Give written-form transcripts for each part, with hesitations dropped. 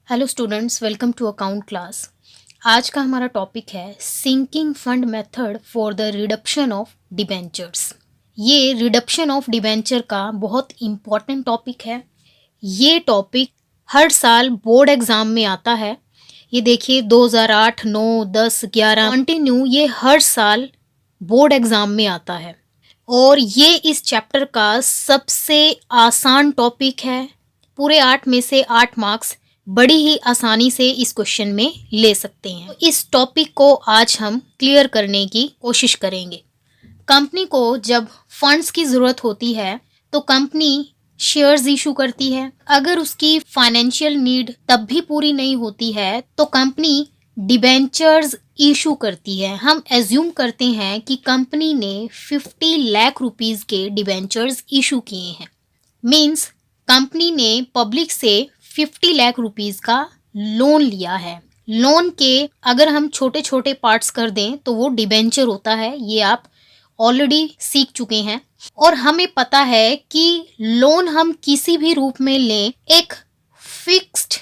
Hello students, welcome to account class. आज का हमारा टॉपिक है sinking fund method for the reduction of debentures. ये रिडक्शन ऑफ डिबेंचर का बहुत इम्पॉर्टेंट टॉपिक है। ये टॉपिक हर साल बोर्ड एग्ज़ाम में आता है। ये देखिए 2008, 9, 10, 11 कंटिन्यू ये हर साल बोर्ड एग्ज़ाम में आता है और ये इस चैप्टर का सबसे आसान टॉपिक है। पूरे 8 में से 8 मार्क्स बड़ी ही आसानी से इस क्वेश्चन में ले सकते हैं। तो इस टॉपिक को आज हम क्लियर करने की कोशिश करेंगे। कंपनी को जब फंड्स की ज़रूरत होती है तो कंपनी शेयर्स इशू करती है। अगर उसकी फाइनेंशियल नीड तब भी पूरी नहीं होती है तो कंपनी डिबेंचर्स इशू करती है। हम एज्यूम करते हैं कि कंपनी ने 50 लाख रुपीस के डिबेंचर्स इशू किए हैं। मींस कंपनी ने पब्लिक से 50 लाख रुपीस का लोन लिया है। लोन के अगर हम छोटे छोटे पार्ट्स कर दें तो वो डिबेंचर होता है। ये आप ऑलरेडी सीख चुके हैं और हमें पता है कि लोन हम किसी भी रूप में लें, एक फिक्स्ड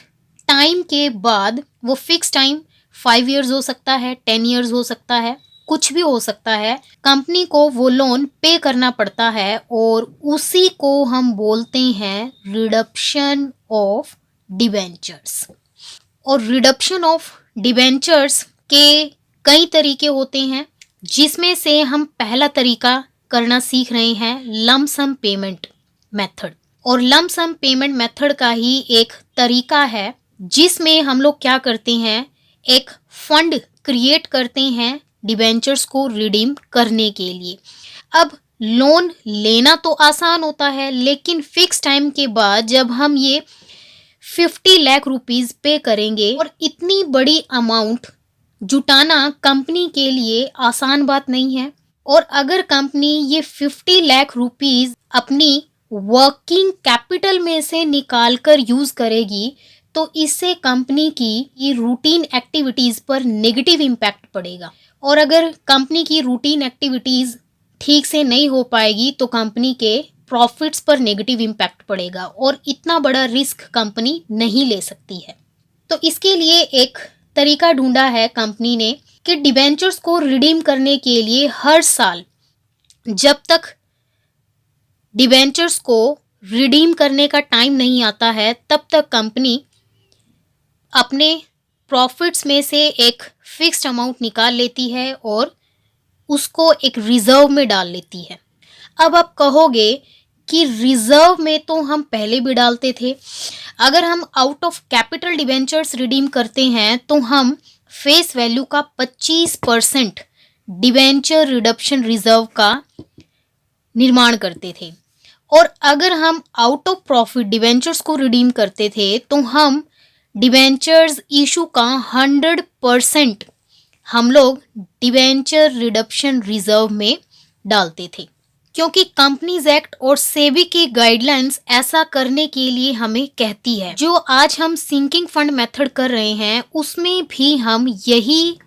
टाइम के बाद, वो फिक्स टाइम 5 इयर्स हो सकता है, 10 इयर्स हो सकता है, कुछ भी हो सकता है। कंपनी को वो लोन पे करना पड़ता है और उसी को हम बोलते हैं रिडक्शन ऑफ डिबेंचर्स। और रिडक्शन ऑफ डिबेंचर्स के कई तरीके होते हैं, जिसमें से हम पहला तरीका करना सीख रहे हैं लंप सम पेमेंट मेथड। और लंप सम पेमेंट मेथड का ही एक तरीका है जिसमें हम लोग क्या करते हैं, एक फंड क्रिएट करते हैं डिबेंचर्स को रिडीम करने के लिए। अब लोन लेना तो आसान होता है, लेकिन फिक्स टाइम के बाद जब हम ये 50 लाख रुपीस पे करेंगे और इतनी बड़ी अमाउंट जुटाना कंपनी के लिए आसान बात नहीं है। और अगर कंपनी ये 50 लाख रुपीस अपनी वर्किंग कैपिटल में से निकाल कर यूज करेगी तो इससे कंपनी की ये रूटीन एक्टिविटीज पर नेगेटिव इम्पैक्ट पड़ेगा। और अगर कंपनी की रूटीन एक्टिविटीज ठीक से नहीं हो पाएगी तो कंपनी के प्रॉफिट्स पर नेगेटिव इम्पैक्ट पड़ेगा और इतना बड़ा रिस्क कंपनी नहीं ले सकती है। तो इसके लिए एक तरीका ढूंढा है कंपनी ने कि डिबेंचर्स को रिडीम करने के लिए हर साल जब तक डिबेंचर्स को रिडीम करने का टाइम नहीं आता है तब तक कंपनी अपने प्रॉफिट्स में से एक फिक्स्ड अमाउंट निकाल लेती है और उसको एक रिजर्व में डाल लेती है। अब आप कहोगे कि रिजर्व में तो हम पहले भी डालते थे। अगर हम out of capital debentures redeem करते हैं तो हम फेस वैल्यू का 25% डिबेंचर रिडक्शन रिजर्व का निर्माण करते थे। और अगर हम आउट ऑफ प्रॉफिट डिबेंचर्स को रिडीम करते थे तो हम डिबेंचर्स इशू का 100% हम लोग डिबेंचर रिडक्शन रिजर्व में डालते थे, क्योंकि कंपनीज एक्ट और सेबी की गाइडलाइंस ऐसा करने के लिए हमें कहती है। जो आज हम सिंकिंग फंड मेथड कर रहे हैं उसमें भी हम यही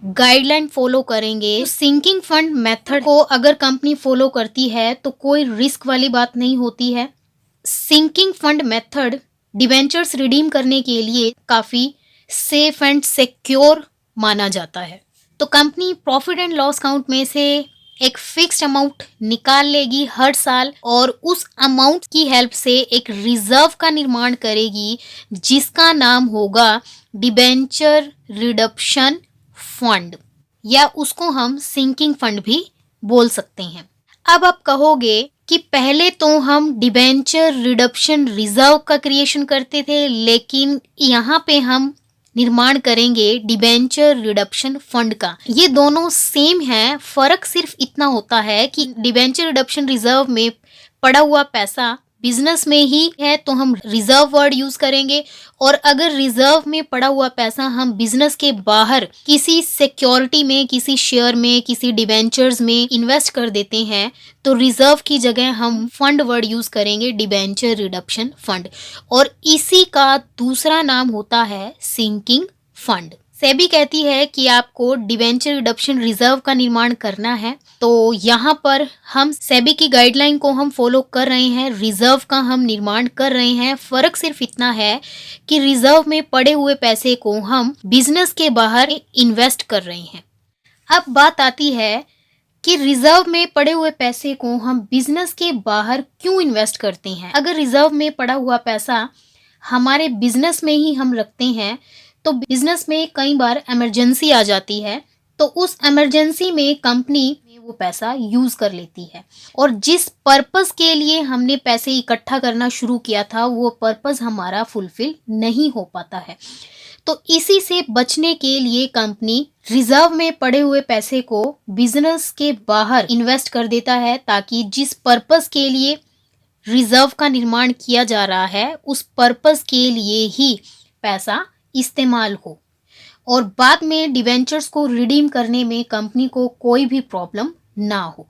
गाइडलाइन फॉलो करेंगे। सिंकिंग फंड मेथड को अगर कंपनी फॉलो करती है तो कोई रिस्क वाली बात नहीं होती है। Sinking fund method debentures redeem करने के लिए काफ़ी सेफ एंड सिक्योर माना जाता है। तो company profit and loss account में से एक फिक्स्ड अमाउंट निकाल लेगी हर साल और उस अमाउंट की हेल्प से एक रिजर्व का निर्माण करेगी जिसका नाम होगा डिबेंचर रिडक्शन फंड, या उसको हम सिंकिंग फंड भी बोल सकते हैं। अब आप कहोगे कि पहले तो हम डिबेंचर रिडक्शन रिजर्व का क्रिएशन करते थे, लेकिन यहाँ पे हम निर्माण करेंगे डिबेंचर रिडक्शन फंड का। ये दोनों सेम है, फर्क सिर्फ इतना होता है कि डिबेंचर रिडक्शन रिजर्व में पड़ा हुआ पैसा बिजनेस में ही है तो हम रिजर्व वर्ड यूज करेंगे, और अगर रिजर्व में पड़ा हुआ पैसा हम बिजनेस के बाहर किसी सिक्योरिटी में, किसी शेयर में, किसी डिबेंचर्स में इन्वेस्ट कर देते हैं तो रिजर्व की जगह हम फंड वर्ड यूज करेंगे, डिबेंचर रिडक्शन फंड। और इसी का दूसरा नाम होता है सिंकिंग फंड। सेबी कहती है कि आपको डिबेंचर रिडक्शन रिजर्व का निर्माण करना है तो यहाँ पर हम सेबी की गाइडलाइन को हम फॉलो कर रहे हैं, रिजर्व का हम निर्माण कर रहे हैं। फ़र्क सिर्फ इतना है कि रिजर्व में पड़े हुए पैसे को हम बिजनेस के बाहर इन्वेस्ट कर रहे हैं। अब बात आती है कि रिजर्व में पड़े हुए पैसे को हम बिजनेस के बाहर क्यों इन्वेस्ट करते हैं। अगर रिजर्व में पड़ा हुआ पैसा हमारे बिजनेस में ही हम रखते हैं तो बिजनेस में कई बार इमरजेंसी आ जाती है, तो उस इमरजेंसी में कंपनी वो पैसा यूज कर लेती है और जिस पर्पस के लिए हमने पैसे इकट्ठा करना शुरू किया था वो पर्पस हमारा फुलफिल नहीं हो पाता है। तो इसी से बचने के लिए कंपनी रिजर्व में पड़े हुए पैसे को बिजनेस के बाहर इन्वेस्ट कर देता है, ताकि जिस पर्पस के लिए रिजर्व का निर्माण किया जा रहा है उस पर्पस के लिए ही पैसा इस्तेमाल हो और बाद में डिवेंचर्स को रिडीम करने में कंपनी को कोई भी प्रॉब्लम ना हो।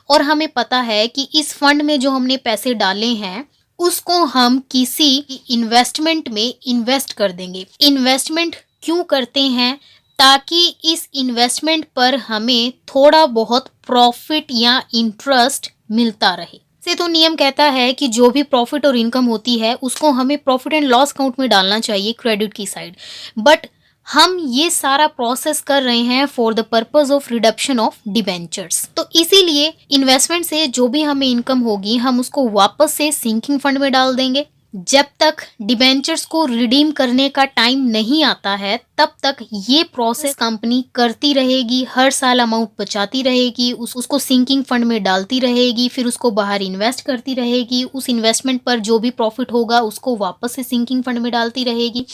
और हमें पता है कि इस फंड में जो हमने पैसे डाले हैं उसको हम किसी इन्वेस्टमेंट में इन्वेस्ट कर देंगे। इन्वेस्टमेंट क्यों करते हैं? ताकि इस इन्वेस्टमेंट पर हमें थोड़ा बहुत प्रॉफिट या इंटरेस्ट मिलता रहे। से तो नियम कहता है कि जो भी प्रॉफिट और इनकम होती है उसको हमें प्रॉफिट एंड लॉस अकाउंट में डालना चाहिए, क्रेडिट की साइड। बट हम ये सारा प्रोसेस कर रहे हैं for the purpose of reduction of debentures. तो इसीलिए इन्वेस्टमेंट से जो भी हमें इनकम होगी हम उसको वापस से सिंकिंग फंड में डाल देंगे। जब तक डिबेंचर्स को रिडीम करने का टाइम नहीं आता है तब तक ये प्रोसेस कंपनी करती रहेगी, हर साल अमाउंट बचाती रहेगी, उसको सिंकिंग फंड में डालती रहेगी, फिर उसको बाहर इन्वेस्ट करती रहेगी, उस इन्वेस्टमेंट पर जो भी प्रॉफिट होगा उसको वापस से सिंकिंग फंड में डालती रहेगी।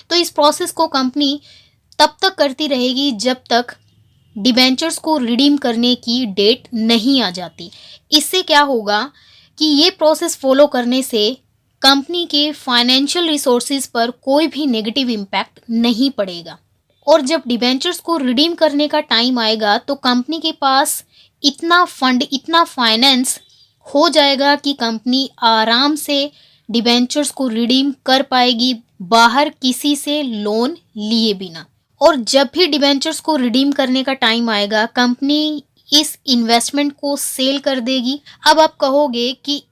तो इस प्रोसेस को कंपनी तब तक करती रहेगी जब तक डिबेंचर्स को रिडीम करने की डेट नहीं आ जाती। इससे क्या होगा कि ये प्रोसेस फॉलो करने से कंपनी के फाइनेंशियल रिसोर्सेज पर कोई भी नेगेटिव इम्पैक्ट नहीं पड़ेगा। और जब डिबेंचर्स को रिडीम करने का टाइम आएगा तो कंपनी के पास इतना फंड, इतना फाइनेंस हो जाएगा कि कंपनी आराम से डिबेंचर्स को रिडीम कर पाएगी बाहर किसी से लोन लिए बिना। और जब भी डिबेंचर्स को रिडीम करने का टाइम आएगा कंपनी इस इन्वेस्टमेंट को सेल कर देगी। अब आप कहोगे कि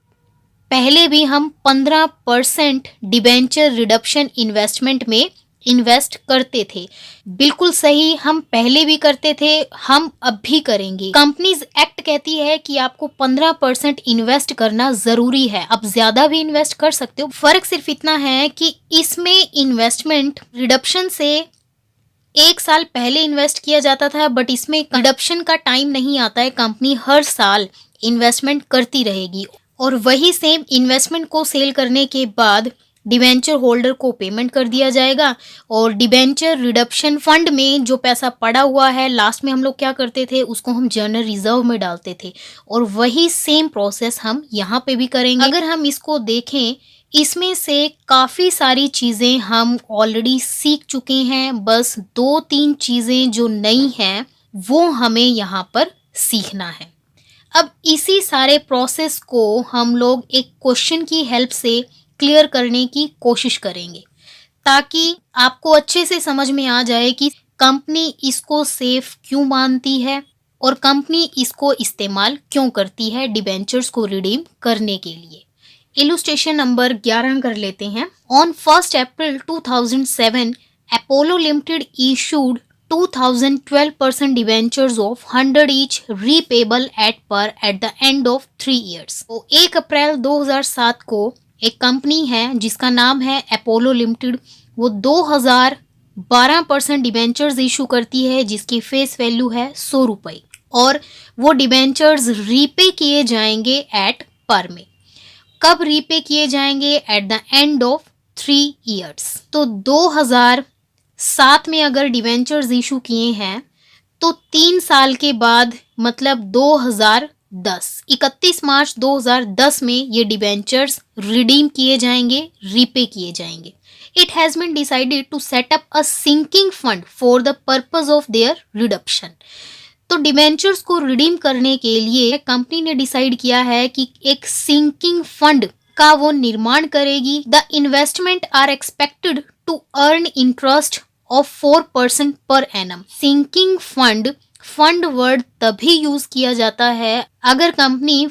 पहले भी हम 15% डिबेंचर रिडक्शन इन्वेस्टमेंट में इन्वेस्ट करते थे। बिल्कुल सही, हम पहले भी करते थे, हम अब भी करेंगे। कंपनीज एक्ट कहती है कि आपको 15% इन्वेस्ट करना जरूरी है। आप ज्यादा भी इन्वेस्ट कर सकते हो। फर्क सिर्फ इतना है कि इसमें इन्वेस्टमेंट रिडक्शन से 1 साल पहले इन्वेस्ट किया जाता था, बट इसमें रिडक्शन का टाइम नहीं आता है। कंपनी हर साल इन्वेस्टमेंट करती रहेगी और वही सेम इन्वेस्टमेंट को सेल करने के बाद डिबेंचर होल्डर को पेमेंट कर दिया जाएगा। और डिबेंचर रिडक्शन फंड में जो पैसा पड़ा हुआ है लास्ट में हम लोग क्या करते थे, उसको हम जनरल रिजर्व में डालते थे और वही सेम प्रोसेस हम यहाँ पे भी करेंगे। अगर हम इसको देखें, इसमें से काफ़ी सारी चीज़ें हम ऑलरेडी सीख चुके हैं, बस 2-3 चीज़ें जो नई हैं वो हमें यहाँ पर सीखना है। अब इसी सारे प्रोसेस को हम लोग एक क्वेश्चन की हेल्प से क्लियर करने की कोशिश करेंगे ताकि आपको अच्छे से समझ में आ जाए कि कंपनी इसको सेफ क्यों मानती है और कंपनी इसको इस्तेमाल क्यों करती है डिबेंचर्स को रिडीम करने के लिए। इलुस्ट्रेशन नंबर 11 कर लेते हैं। On 1 April 2007 Apollo limited issued 2012% debentures of 100 each repayable at par at the end of 3 years। तो 1 अप्रैल 2007 को एक कंपनी है जिसका नाम है अपोलो लिमिटेड, वो 2012% डिबेंचर्स इशू करती है जिसकी फेस वैल्यू है 100 रुपये और वो डिबेंचर्स रीपे किए जाएंगे एट पर में। कब रीपे किए जाएंगे? Eight the end of 3 years। तो 2007 में अगर डिवेंचर्स इशू किए हैं तो 3 साल के बाद मतलब 31 मार्च 2010 में ये डिवेंचर्स रिडीम किए जाएंगे, रीपे किए जाएंगे। It has been decided to set up a sinking fund for the purpose of their reduction. तो डिवेंचर्स को रिडीम करने के लिए कंपनी ने डिसाइड किया है कि एक सिंकिंग फंड का वो निर्माण करेगी। The investment are expected to earn interest of 4% per annum. Sinking fund fund word तभी यूज किया जाता है अगर कंपनी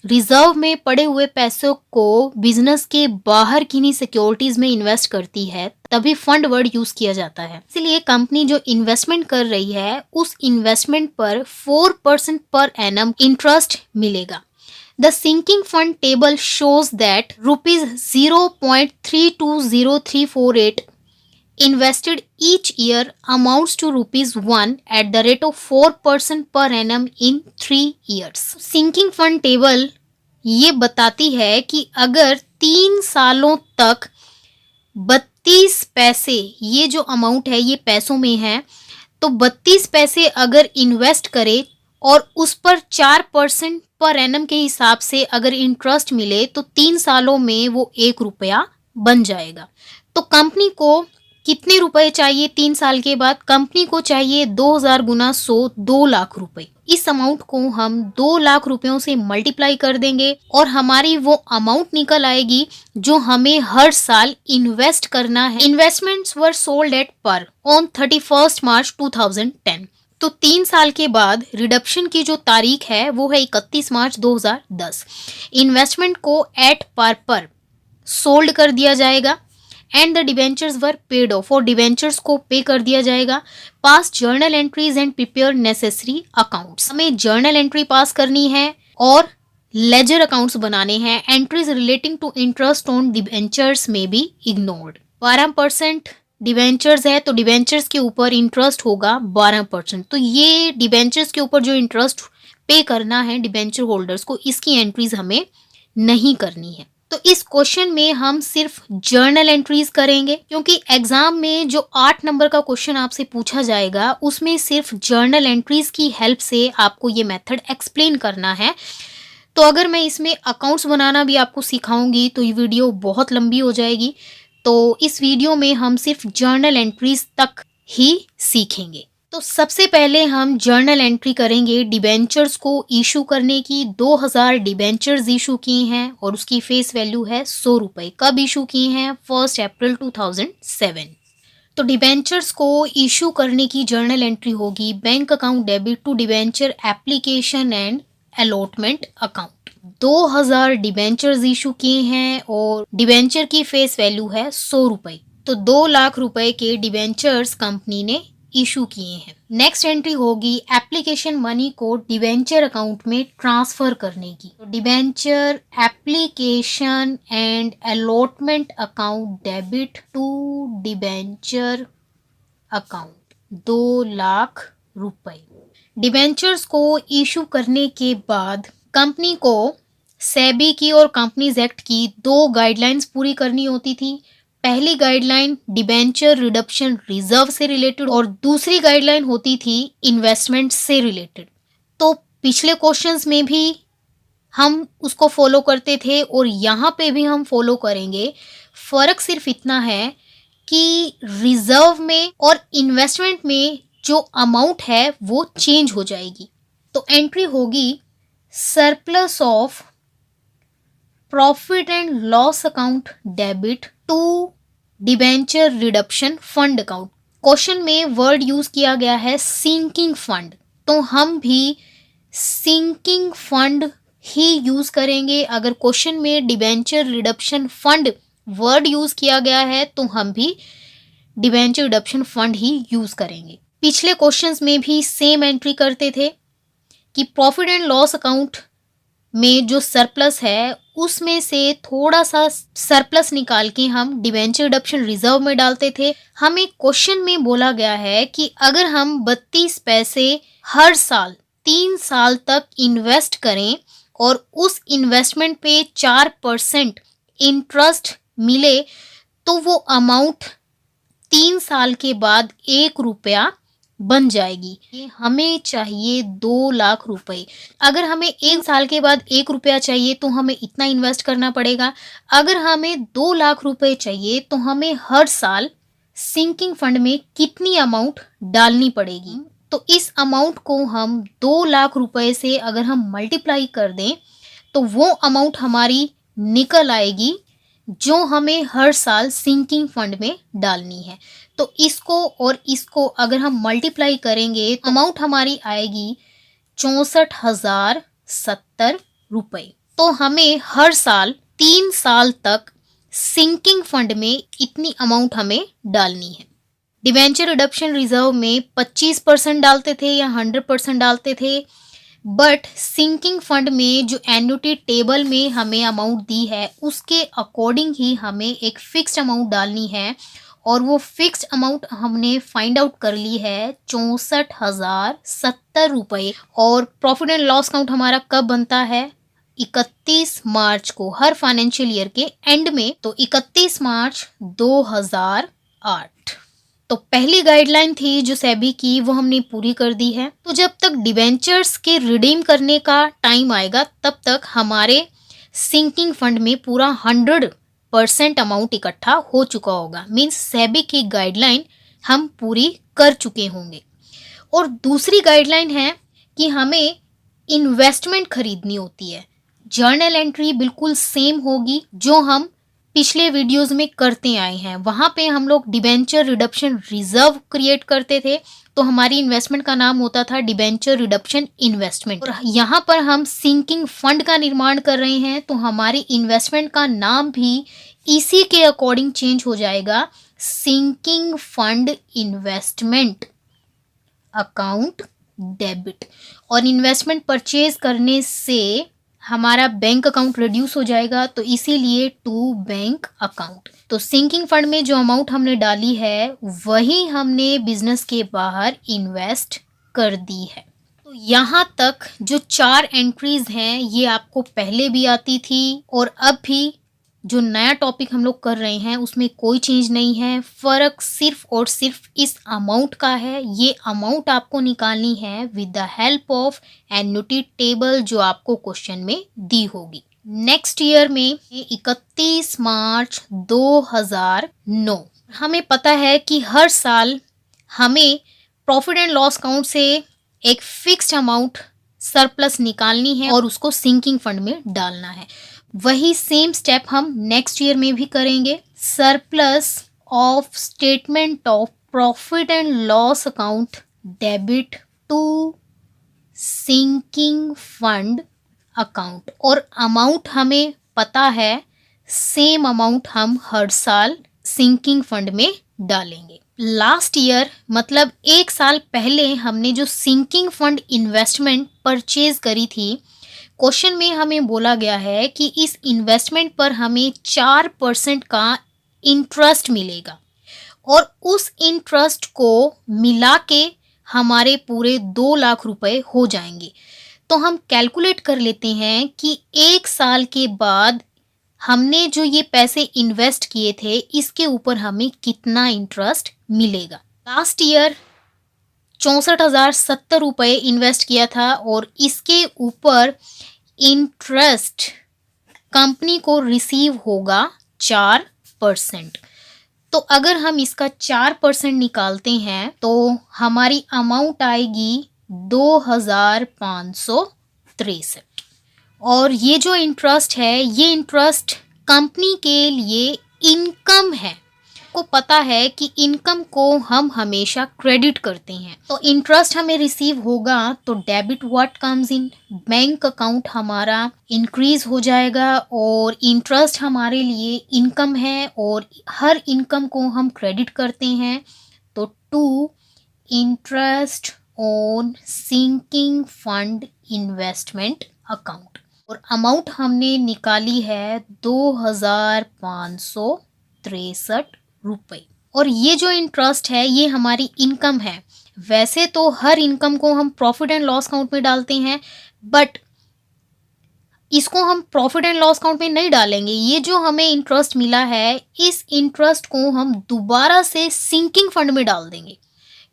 रिजर्व में पड़े हुए पैसों को बिजनेस के बाहर किन्हीं सिक्योरिटीज में इन्वेस्ट करती है, तभी फंड वर्ड यूज किया जाता है। इसलिए कंपनी जो इन्वेस्टमेंट कर रही है उस इन्वेस्टमेंट पर 4% पर एनम इंटरेस्ट मिलेगा। The sinking fund table shows that rupees 0.320348 invested each year amounts to rupees 1 at the rate of 4% per annum in 3 years. Sinking fund table ये बताती है कि अगर 3 सालों तक 32 पैसे, ये जो अमाउंट है ये पैसों में है, तो 32 पैसे अगर इन्वेस्ट करे और उस पर 4% पर एनम के हिसाब से अगर इंटरेस्ट मिले तो 3 सालों में वो 1 रुपया बन जाएगा। तो कंपनी को कितने रुपए चाहिए 3 साल के बाद? कंपनी को चाहिए 2000 गुना 100, 2 लाख रुपए। इस अमाउंट को हम 2 लाख रुपयों से मल्टीप्लाई कर देंगे और हमारी वो अमाउंट निकल आएगी जो हमें हर साल इन्वेस्ट करना है। इन्वेस्टमेंट्स वर सोल्ड एट पर ऑन 31 मार्च 2010। तो 3 साल के बाद रिडक्शन की जो तारीख है वो है 31 मार्च 2010। इन्वेस्टमेंट को एट पर सोल्ड कर दिया जाएगा and the debentures were paid off, और डिबेंचर्स को पे कर दिया जाएगा। Pass journal entries and prepare necessary accounts. हमें जर्नल एंट्री पास करनी है और लेजर अकाउंट्स बनाने हैं। Entries relating to interest on debentures may be ignored. 12% debentures है तो डिबेंचर्स के ऊपर इंटरेस्ट होगा 12%। तो ये डिबेंचर्स के ऊपर जो इंटरेस्ट पे करना है डिबेंचर होल्डर्स को, इसकी एंट्रीज हमें नहीं करनी है। तो इस क्वेश्चन में हम सिर्फ जर्नल एंट्रीज करेंगे, क्योंकि एग्जाम में जो 8 नंबर का क्वेश्चन आपसे पूछा जाएगा उसमें सिर्फ जर्नल एंट्रीज की हेल्प से आपको ये मेथड एक्सप्लेन करना है। तो अगर मैं इसमें अकाउंट्स बनाना भी आपको सिखाऊंगी तो ये वीडियो बहुत लंबी हो जाएगी। तो इस वीडियो में हम सिर्फ जर्नल एंट्रीज तक ही सीखेंगे। तो सबसे पहले हम जर्नल एंट्री करेंगे डिबेंचर्स को इशू करने की। 2000 डिबेंचर्स इशू की हैं और उसकी फेस वैल्यू है 100 रुपये। कब इशू की हैं? 1 अप्रैल 2007। तो डिबेंचर्स को इशू करने की जर्नल एंट्री होगी bank account debit to debenture application and allotment account. 2000 debentures issue किए हैं और डिबेंचर की फेस वैल्यू है 100 रुपये। तो 2 लाख रुपए के डिबेंचर्स कंपनी ने इशू किए हैं। नेक्स्ट एंट्री होगी एप्लीकेशन मनी को डिबेंचर अकाउंट में ट्रांसफर करने की। तो debenture application and allotment account debit to debenture account 2 lakh रुपए। डिबेंचर्स को इशू करने के बाद कंपनी को सेबी की और कंपनीज एक्ट की 2 गाइडलाइंस पूरी करनी होती थी। पहली गाइडलाइन डिबेंचर रिडक्शन रिजर्व से रिलेटेड और दूसरी गाइडलाइन होती थी इन्वेस्टमेंट से रिलेटेड। तो पिछले क्वेश्चंस में भी हम उसको फॉलो करते थे और यहाँ पे भी हम फॉलो करेंगे। फर्क सिर्फ इतना है कि रिजर्व में और इन्वेस्टमेंट में जो अमाउंट है वो चेंज हो जाएगी। तो एंट्री होगी surplus of profit and loss account debit to debenture reduction fund account. Question में वर्ड यूज किया गया है सिंकिंग फंड, तो हम भी सिंकिंग फंड ही यूज करेंगे। अगर क्वेश्चन में debenture reduction fund word use किया गया है तो हम भी डिबेंचर रिडक्शन फंड ही यूज करेंगे। पिछले क्वेश्चंस में भी सेम एंट्री करते थे कि प्रॉफिट एंड लॉस अकाउंट में जो सरप्लस है उसमें से थोड़ा सा सरप्लस निकाल के हम डिबेंचर रिडक्शन रिजर्व में डालते थे। हमें क्वेश्चन में बोला गया है कि अगर हम 32 पैसे हर साल 3 साल तक इन्वेस्ट करें और उस इन्वेस्टमेंट पे 4% इंटरेस्ट मिले तो वो अमाउंट 3 साल के बाद 1 रुपया बन जाएगी। ये हमें चाहिए 2 लाख रुपए। अगर हमें 1 साल के बाद 1 रुपया चाहिए तो हमें इतना इन्वेस्ट करना पड़ेगा। अगर हमें 2 लाख रुपए चाहिए तो हमें हर साल सिंकिंग फंड में कितनी अमाउंट डालनी पड़ेगी। तो इस अमाउंट को हम 2 लाख रुपए से अगर हम मल्टीप्लाई कर दें तो वो अमाउंट हमारी निकल आएगी जो हमें हर साल सिंकिंग फंड में डालनी है। तो इसको और इसको अगर हम मल्टीप्लाई करेंगे तो अमाउंट हमारी आएगी 64,070 रुपये। तो हमें हर साल 3 साल तक सिंकिंग फंड में इतनी अमाउंट हमें डालनी है। डिबेंचर रिडम्पशन रिजर्व में 25% डालते थे या 100% डालते थे, बट सिंकिंग फंड में जो एन्युटी टेबल में हमें अमाउंट दी है उसके अकॉर्डिंग ही हमें एक फिक्स्ड अमाउंट डालनी है, और वो फिक्स्ड अमाउंट हमने फाइंड आउट कर ली है 64,070 रुपये। और प्रॉफिट एंड लॉस अकाउंट हमारा कब बनता है? 31 मार्च को, हर फाइनेंशियल ईयर के एंड में। तो 31 मार्च 2008। तो पहली गाइडलाइन थी जो सेबी की, वो हमने पूरी कर दी है। तो जब तक डिबेंचर्स के रिडीम करने का टाइम आएगा तब तक हमारे सिंकिंग फंड में पूरा 100% अमाउंट इकट्ठा हो चुका होगा। मीन्स सेबी की गाइडलाइन हम पूरी कर चुके होंगे। और दूसरी गाइडलाइन है कि हमें इन्वेस्टमेंट खरीदनी होती है। जर्नल एंट्री बिल्कुल सेम होगी जो हम पिछले वीडियोस में करते आए हैं। वहाँ पे हम लोग डिबेंचर रिडम्पशन रिजर्व क्रिएट करते थे, तो हमारी इन्वेस्टमेंट का नाम होता था डिबेंचर रिडम्पशन इन्वेस्टमेंट। और यहाँ पर हम सिंकिंग फंड का निर्माण कर रहे हैं, तो हमारी इन्वेस्टमेंट का नाम भी इसी के अकॉर्डिंग चेंज हो जाएगा, sinking fund investment account debit. और इन्वेस्टमेंट परचेज करने से हमारा बैंक अकाउंट रिड्यूस हो जाएगा, तो इसीलिए टू बैंक अकाउंट। तो सिंकिंग फंड में जो अमाउंट हमने डाली है वही हमने बिजनेस के बाहर इन्वेस्ट कर दी है। तो यहाँ तक जो 4 एंट्रीज हैं ये आपको पहले भी आती थी, और अब भी जो नया टॉपिक हम लोग कर रहे हैं उसमें कोई चेंज नहीं है। फ़र्क सिर्फ और सिर्फ इस अमाउंट का है। ये अमाउंट आपको निकालनी है with the help of annuity table जो आपको क्वेश्चन में दी होगी। नेक्स्ट ईयर में 31 मार्च 2009 हमें पता है कि हर साल हमें प्रॉफिट एंड लॉस अकाउंट से एक फिक्स्ड अमाउंट सरप्लस निकालनी है और उसको सिंकिंग फंड में डालना है। वही सेम स्टेप हम नेक्स्ट ईयर में भी करेंगे। Surplus of statement of profit and loss account debit to sinking fund account. और अमाउंट हमें पता है, सेम अमाउंट हम हर साल सिंकिंग फंड में डालेंगे। लास्ट ईयर मतलब 1 साल पहले हमने जो सिंकिंग फंड इन्वेस्टमेंट परचेज करी थी, क्वेश्चन में हमें बोला गया है कि इस इन्वेस्टमेंट पर हमें 4% का इंटरेस्ट मिलेगा, और उस इंटरेस्ट को मिला के हमारे पूरे 2 लाख रुपए हो जाएंगे। तो हम कैलकुलेट कर लेते हैं कि 1 साल के बाद हमने जो ये पैसे इन्वेस्ट किए थे इसके ऊपर हमें कितना इंटरेस्ट मिलेगा। लास्ट ईयर 64,070 रुपये इन्वेस्ट किया था, और इसके ऊपर इंटरेस्ट कंपनी को रिसीव होगा 4%। तो अगर हम इसका 4% निकालते हैं तो हमारी अमाउंट आएगी 2,563। और ये जो इंटरेस्ट है ये इंटरेस्ट कंपनी के लिए इनकम है। को पता है कि इनकम को हम हमेशा क्रेडिट करते हैं। तो इंटरेस्ट हमें रिसीव होगा तो debit what comes in bank account हमारा इंक्रीज हो जाएगा, और इंटरेस्ट हमारे लिए इनकम है और हर इनकम को हम क्रेडिट करते हैं। तो to interest on sinking fund investment account, और अमाउंट हमने निकाली है 2,563 रुपये। और ये जो इंटरेस्ट है ये हमारी इनकम है। वैसे तो हर इनकम को हम प्रॉफिट एंड लॉस अकाउंट में डालते हैं, बट इसको हम प्रॉफिट एंड लॉस अकाउंट में नहीं डालेंगे। ये जो हमें इंटरेस्ट मिला है इस इंटरेस्ट को हम दोबारा से सिंकिंग फंड में डाल देंगे,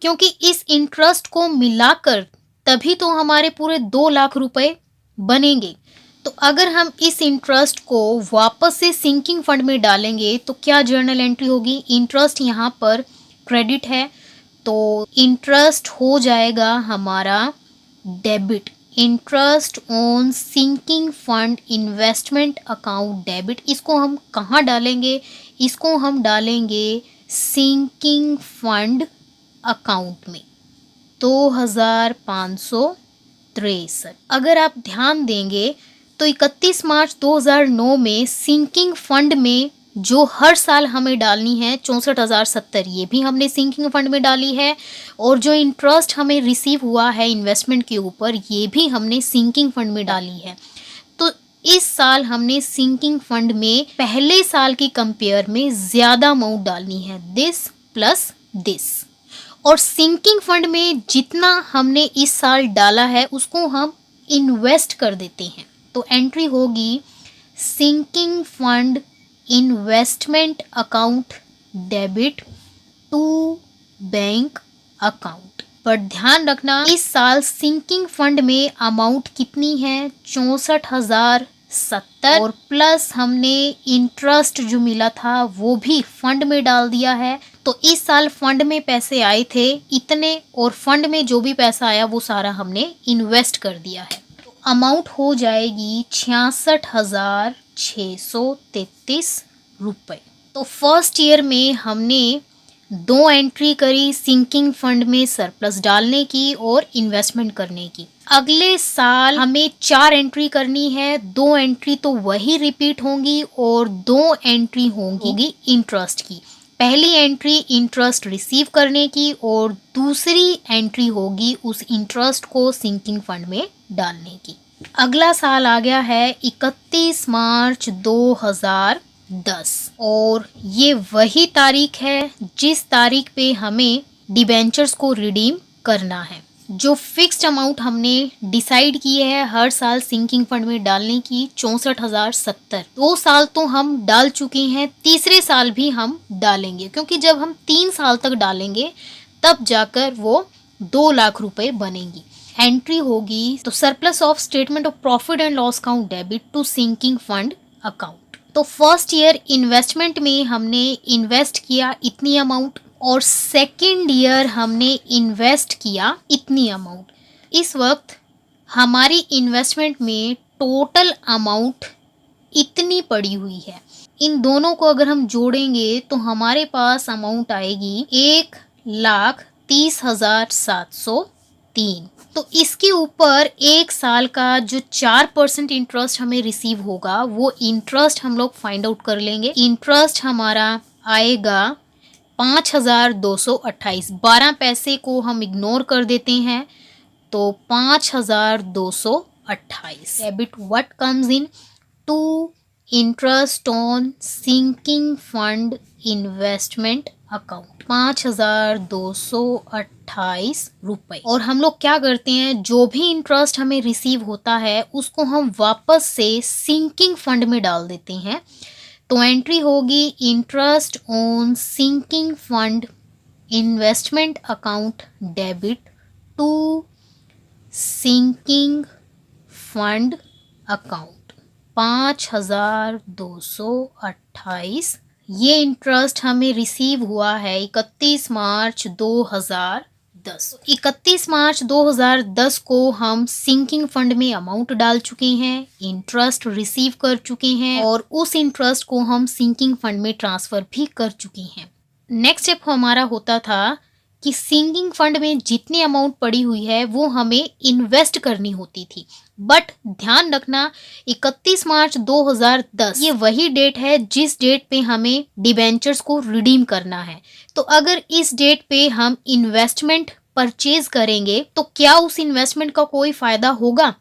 क्योंकि इस इंटरेस्ट को मिलाकर तभी तो हमारे पूरे 2 लाख रुपए बनेंगे। तो अगर हम इस इंटरेस्ट को वापस से सिंकिंग फंड में डालेंगे तो क्या जर्नल एंट्री होगी? इंटरेस्ट यहाँ पर क्रेडिट है तो इंटरेस्ट हो जाएगा हमारा debit. Interest on sinking fund investment account debit, इसको हम कहाँ डालेंगे? इसको हम डालेंगे सिंकिंग फंड अकाउंट में 2563। अगर आप ध्यान देंगे तो 31 मार्च 2009 में सिंकिंग फंड में जो हर साल हमें डालनी है 64,070, ये भी हमने सिंकिंग फंड में डाली है। और जो इंटरेस्ट हमें रिसीव हुआ है इन्वेस्टमेंट के ऊपर, ये भी हमने सिंकिंग फंड में डाली है। तो इस साल हमने सिंकिंग फंड में पहले साल की कंपेयर में ज़्यादा अमाउंट डालनी है, दिस प्लस दिस। और सिंकिंग फंड में जितना हमने इस साल डाला है उसको हम इन्वेस्ट कर देते हैं। तो एंट्री होगी sinking fund investment account debit to bank account. पर ध्यान रखना इस साल सिंकिंग फंड में अमाउंट कितनी है? 64,070, और प्लस हमने इंटरेस्ट जो मिला था वो भी फंड में डाल दिया है। तो इस साल फंड में पैसे आए थे इतने, और फंड में जो भी पैसा आया वो सारा हमने इन्वेस्ट कर दिया है। तो अमाउंट हो जाएगी 66,633 रुपये। तो फर्स्ट ईयर में हमने 2 एंट्री करी सिंकिंग फंड में सरप्लस डालने की और इन्वेस्टमेंट करने की। अगले साल हमें 4 एंट्री करनी है, 2 एंट्री तो वही रिपीट होंगी और 2 एंट्री होंगी इंटरेस्ट की। पहली एंट्री इंटरेस्ट रिसीव करने की और दूसरी एंट्री होगी उस इंटरेस्ट को सिंकिंग फंड में डालने की। अगला साल आ गया है 31 मार्च 2010, और ये वही तारीख है जिस तारीख पे हमें डिबेंचर्स को रिडीम करना है। जो फिक्स्ड अमाउंट हमने डिसाइड की है हर साल सिंकिंग फंड में डालने की 64,070, 2 साल तो हम डाल चुके हैं, तीसरे साल भी हम डालेंगे, क्योंकि जब हम 3 साल तक डालेंगे तब जाकर वो 2 लाख रुपए बनेंगी। एंट्री होगी तो surplus of statement of profit and loss account debit to sinking fund account. तो फर्स्ट ईयर इन्वेस्टमेंट में हमने इन्वेस्ट किया इतनी अमाउंट, और सेकेंड ईयर हमने इन्वेस्ट किया इतनी अमाउंट। इस वक्त हमारी इन्वेस्टमेंट में टोटल अमाउंट इतनी पड़ी हुई है। इन दोनों को अगर हम जोड़ेंगे तो हमारे पास अमाउंट आएगी 1,30,703। तो इसके ऊपर एक साल का जो 4% इंटरेस्ट हमें रिसीव होगा वो इंटरेस्ट हम लोग फाइंड आउट कर लेंगे। इंटरेस्ट हमारा आएगा 5,228। 12 पैसे को हम इग्नोर कर देते हैं तो 5,228। Debit what comes in to interest on sinking fund investment account 5,228 रुपये। और हम लोग क्या करते हैं, जो भी इंटरेस्ट हमें रिसीव होता है उसको हम वापस से सिंकिंग फंड में डाल देते हैं। तो एंट्री होगी interest on sinking fund investment account debit to sinking fund account 5,228। ये इंटरेस्ट हमें रिसीव हुआ है 31 मार्च 2010। 31 मार्च 2010 को हम सिंकिंग फंड में अमाउंट डाल चुके हैं, इंटरेस्ट रिसीव कर चुके हैं और उस इंटरेस्ट को हम सिंकिंग फंड में ट्रांसफ़र भी कर चुके हैं। नेक्स्ट स्टेप हमारा होता था कि सिंकिंग फंड में जितनी अमाउंट पड़ी हुई है वो हमें इन्वेस्ट करनी होती थी। बट ध्यान रखना 31 मार्च 2010 ये वही डेट है जिस डेट पे हमें डिबेंचर्स को रिडीम करना है। तो अगर इस डेट पे हम इन्वेस्टमेंट परचेज करेंगे तो क्या उस इन्वेस्टमेंट का कोई फायदा होगा?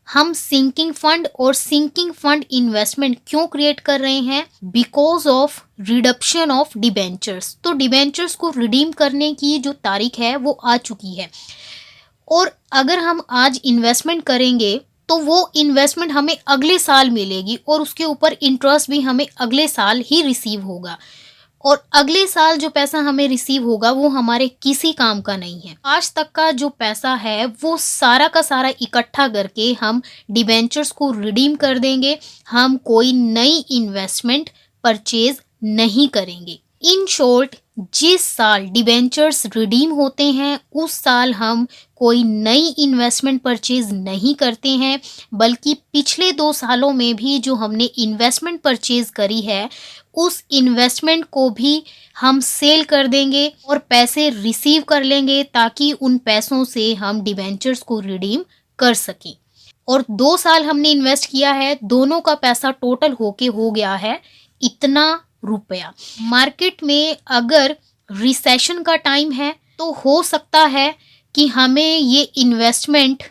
हम सिंकिंग फंड और सिंकिंग फंड इन्वेस्टमेंट क्यों क्रिएट कर रहे हैं? Because of reduction of debentures. तो डिबेंचर्स को रिडीम करने की जो तारीख है वो आ चुकी है, और अगर हम आज इन्वेस्टमेंट करेंगे तो वो इन्वेस्टमेंट हमें अगले साल मिलेगी और उसके ऊपर इंटरेस्ट भी हमें अगले साल ही रिसीव होगा, और अगले साल जो पैसा हमें रिसीव होगा वो हमारे किसी काम का नहीं है। आज तक का जो पैसा है वो सारा का सारा इकट्ठा करके हम डिबेंचर्स को रिडीम कर देंगे। हम कोई नई इन्वेस्टमेंट परचेज नहीं करेंगे। इन शॉर्ट, जिस साल डिबेंचर्स रिडीम होते हैं उस साल हम कोई नई इन्वेस्टमेंट परचेज नहीं करते हैं, बल्कि पिछले 2 सालों में भी जो हमने इन्वेस्टमेंट परचेज करी है उस इन्वेस्टमेंट को भी हम सेल कर देंगे और पैसे रिसीव कर लेंगे, ताकि उन पैसों से हम डिबेंचर्स को रिडीम कर सकें। और 2 साल हमने इन्वेस्ट किया है, दोनों का पैसा टोटल होके हो गया है इतना रुपया। मार्केट में अगर रिसेशन का टाइम है तो हो सकता है कि हमें ये इन्वेस्टमेंट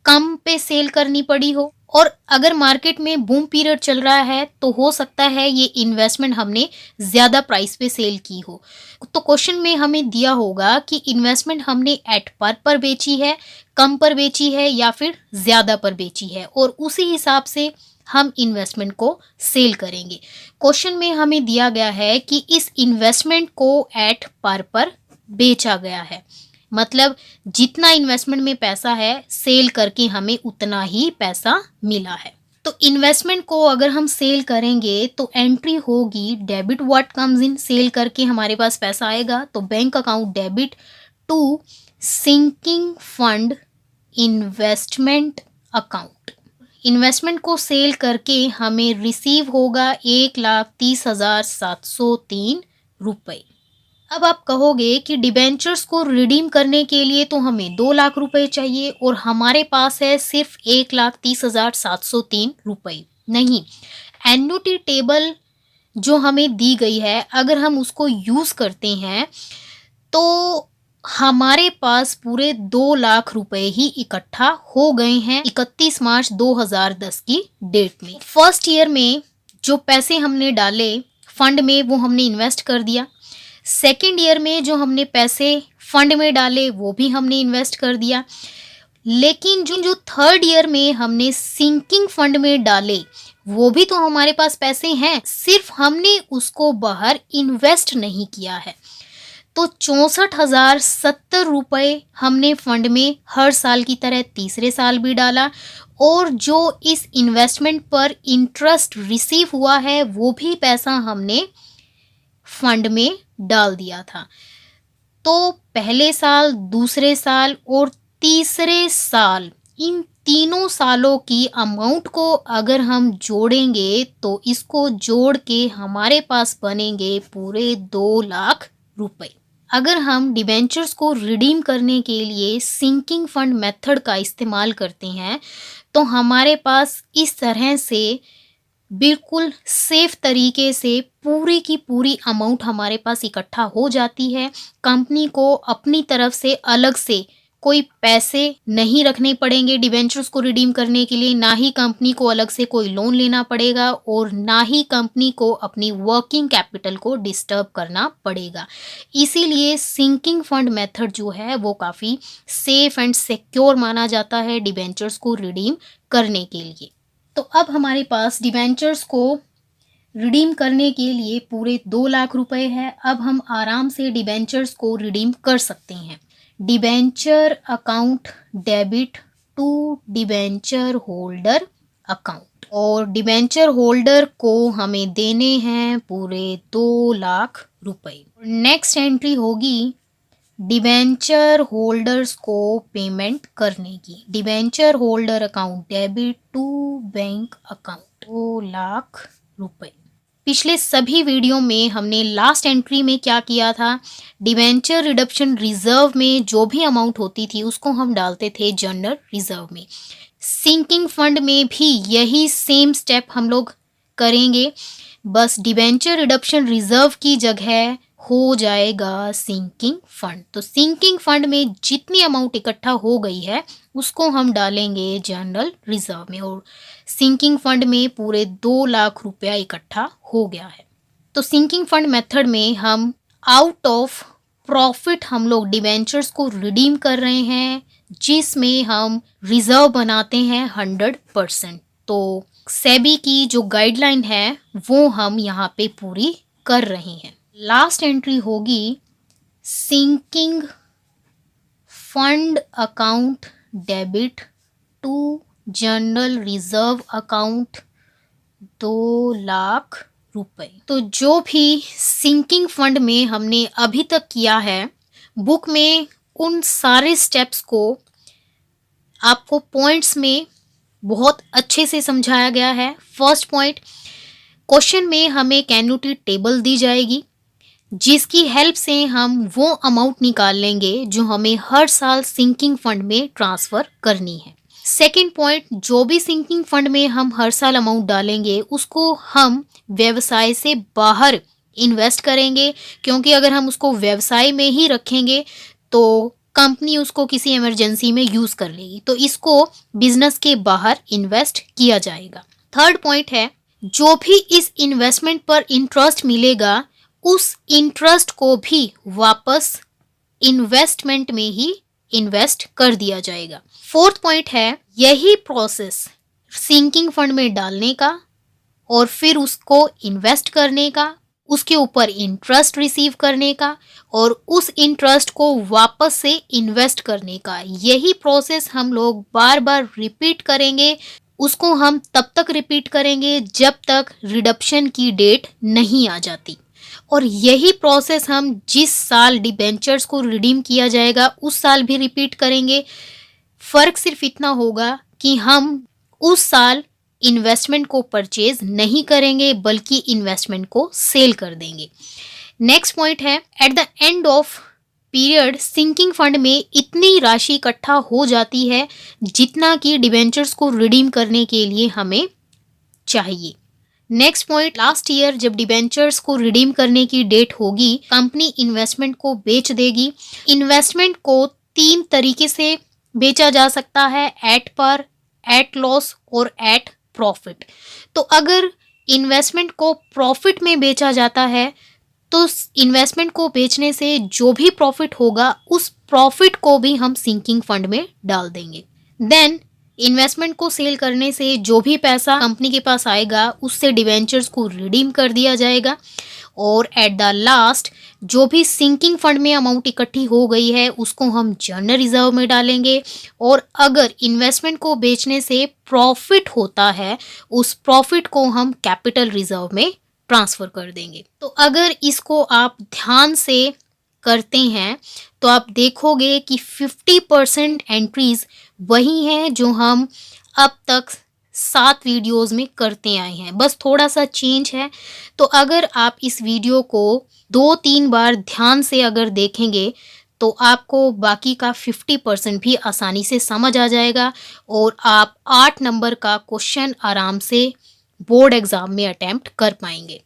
कम पे सेल करनी पड़ी हो, और अगर मार्केट में बूम पीरियड चल रहा है तो हो सकता है ये इन्वेस्टमेंट हमने ज़्यादा प्राइस पे सेल की हो। तो क्वेश्चन में हमें दिया होगा कि इन्वेस्टमेंट हमने एट पर बेची है, कम पर बेची है या फिर ज़्यादा पर बेची है, और उसी हिसाब से हम इन्वेस्टमेंट को सेल करेंगे। क्वेश्चन में हमें दिया गया है कि इस इन्वेस्टमेंट को एट पर बेचा गया है, मतलब जितना इन्वेस्टमेंट में पैसा है सेल करके हमें उतना ही पैसा मिला है। तो इन्वेस्टमेंट को अगर हम सेल करेंगे तो एंट्री होगी debit what comes in, sale करके हमारे पास पैसा आएगा तो bank account debit to sinking fund investment account. Investment को सेल करके हमें रिसीव होगा 1,30,703 रुपये। अब आप कहोगे कि डिबेंचर्स को रिडीम करने के लिए तो हमें 2 लाख रुपए चाहिए और हमारे पास है सिर्फ 1,30,703 रुपये। नहीं, एन्युटी टेबल जो हमें दी गई है अगर हम उसको यूज़ करते हैं तो हमारे पास पूरे 2 लाख रुपए ही इकट्ठा हो गए हैं 31 मार्च 2010 की डेट में। फर्स्ट ईयर में जो पैसे हमने डाले फंड में वो हमने इन्वेस्ट कर दिया। सेकेंड ईयर में जो हमने पैसे फंड में डाले वो भी हमने इन्वेस्ट कर दिया। लेकिन जो थर्ड ईयर में हमने सिंकिंग फंड में डाले वो भी तो हमारे पास पैसे हैं, सिर्फ हमने उसको बाहर इन्वेस्ट नहीं किया है। तो 64,070 रुपये हमने फंड में हर साल की तरह तीसरे साल भी डाला, और जो इस इन्वेस्टमेंट पर इंटरेस्ट रिसीव हुआ है वो भी पैसा हमने फंड में डाल दिया था। तो पहले साल, दूसरे साल और तीसरे साल, इन तीनों सालों की अमाउंट को अगर हम जोड़ेंगे तो इसको जोड़ के हमारे पास बनेंगे पूरे 2 लाख रुपए। अगर हम डिबेंचर्स को रिडीम करने के लिए सिंकिंग फंड मेथड का इस्तेमाल करते हैं तो हमारे पास इस तरह से बिल्कुल सेफ तरीके से पूरी की पूरी अमाउंट हमारे पास इकट्ठा हो जाती है। कंपनी को अपनी तरफ से अलग से कोई पैसे नहीं रखने पड़ेंगे डिबेंचर्स को रिडीम करने के लिए, ना ही कंपनी को अलग से कोई लोन लेना पड़ेगा और ना ही कंपनी को अपनी वर्किंग कैपिटल को डिस्टर्ब करना पड़ेगा। इसीलिए सिंकिंग फंड मेथड जो है वो काफ़ी सेफ एंड सिक्योर माना जाता है डिबेंचर्स को रिडीम करने के लिए। तो अब हमारे पास डिबेंचर्स को रिडीम करने के लिए पूरे 2 लाख रुपए है। अब हम आराम से डिबेंचर्स को रिडीम कर सकते हैं। Debenture account debit to debenture holder account, और डिबेंचर होल्डर को हमें देने हैं पूरे 2 लाख रुपए। नेक्स्ट एंट्री होगी डिबेंचर होल्डर्स को पेमेंट करने की। Debenture holder account debit to bank account 2 lakh रुपए। पिछले सभी वीडियो में हमने लास्ट एंट्री में क्या किया था, डिबेंचर रिडक्शन रिजर्व में जो भी अमाउंट होती थी उसको हम डालते थे जनरल रिजर्व में। सिंकिंग फंड में भी यही सेम स्टेप हम लोग करेंगे, बस डिबेंचर रिडक्शन रिजर्व की जगह हो जाएगा सिंकिंग फंड। तो सिंकिंग फंड में जितनी अमाउंट इकट्ठा हो गई है उसको हम डालेंगे जनरल रिजर्व में, और सिंकिंग फंड में पूरे 2 लाख रुपया इकट्ठा हो गया है। तो सिंकिंग फंड मेथड में हम आउट ऑफ प्रॉफिट हम लोग डिबेंचर्स को रिडीम कर रहे हैं, जिसमें हम रिजर्व बनाते हैं 100%। तो सेबी की जो गाइडलाइन है वो हम यहाँ पे पूरी कर रहे हैं। लास्ट एंट्री होगी sinking fund account debit to general reserve account 2 lakh रुपए। तो जो भी सिंकिंग फंड में हमने अभी तक किया है, बुक में उन सारे स्टेप्स को आपको पॉइंट्स में बहुत अच्छे से समझाया गया है। फर्स्ट पॉइंट, क्वेश्चन में हमें कैन्युटी टेबल दी जाएगी जिसकी हेल्प से हम वो अमाउंट निकाल लेंगे जो हमें हर साल सिंकिंग फंड में ट्रांसफ़र करनी है। सेकेंड पॉइंट, जो भी सिंकिंग फंड में हम हर साल अमाउंट डालेंगे उसको हम व्यवसाय से बाहर इन्वेस्ट करेंगे, क्योंकि अगर हम उसको व्यवसाय में ही रखेंगे तो कंपनी उसको किसी इमरजेंसी में यूज़ कर लेगी, तो इसको बिजनेस के बाहर इन्वेस्ट किया जाएगा। थर्ड पॉइंट है, जो भी इस इन्वेस्टमेंट पर इंटरेस्ट मिलेगा उस इंटरेस्ट को भी वापस इन्वेस्टमेंट में ही इन्वेस्ट कर दिया जाएगा। फोर्थ पॉइंट है, यही प्रोसेस सिंकिंग फंड में डालने का और फिर उसको इन्वेस्ट करने का, उसके ऊपर इंटरेस्ट रिसीव करने का और उस इंटरेस्ट को वापस से इन्वेस्ट करने का, यही प्रोसेस हम लोग बार बार रिपीट करेंगे। उसको हम तब तक रिपीट करेंगे जब तक रिडक्शन की डेट नहीं आ जाती, और यही प्रोसेस हम जिस साल डिबेंचर्स को रिडीम किया जाएगा उस साल भी रिपीट करेंगे। फ़र्क सिर्फ इतना होगा कि हम उस साल इन्वेस्टमेंट को परचेज नहीं करेंगे बल्कि इन्वेस्टमेंट को सेल कर देंगे। नेक्स्ट पॉइंट है, at the end of period sinking fund में इतनी राशि इकट्ठा हो जाती है जितना कि डिबेंचर्स को रिडीम करने के लिए हमें चाहिए। नेक्स्ट पॉइंट, लास्ट ईयर जब डिबेंचर्स को रिडीम करने की डेट होगी, कंपनी इन्वेस्टमेंट को बेच देगी। इन्वेस्टमेंट को 3 तरीके से बेचा जा सकता है, एट पर, एट लॉस और एट प्रॉफिट। तो अगर इन्वेस्टमेंट को प्रॉफिट में बेचा जाता है तो इन्वेस्टमेंट को बेचने से जो भी प्रॉफिट होगा उस प्रॉफिट को भी हम सिंकिंग फंड में डाल देंगे। देन इन्वेस्टमेंट को सेल करने से जो भी पैसा कंपनी के पास आएगा उससे डिवेंचर्स को रिडीम कर दिया जाएगा, और एट द लास्ट जो भी सिंकिंग फंड में अमाउंट इकट्ठी हो गई है उसको हम जनरल रिजर्व में डालेंगे, और अगर इन्वेस्टमेंट को बेचने से प्रॉफिट होता है उस प्रॉफिट को हम कैपिटल रिजर्व में ट्रांसफ़र कर देंगे। तो अगर इसको आप ध्यान से करते हैं तो आप देखोगे कि 50% एंट्रीज वही हैं जो हम अब तक 7 वीडियोस में करते आए हैं, बस थोड़ा सा चेंज है। तो अगर आप इस वीडियो को 2-3 बार ध्यान से अगर देखेंगे तो आपको बाकी का 50% भी आसानी से समझ आ जाएगा और आप 8 नंबर का क्वेश्चन आराम से बोर्ड एग्ज़ाम में अटेम्प्ट कर पाएंगे।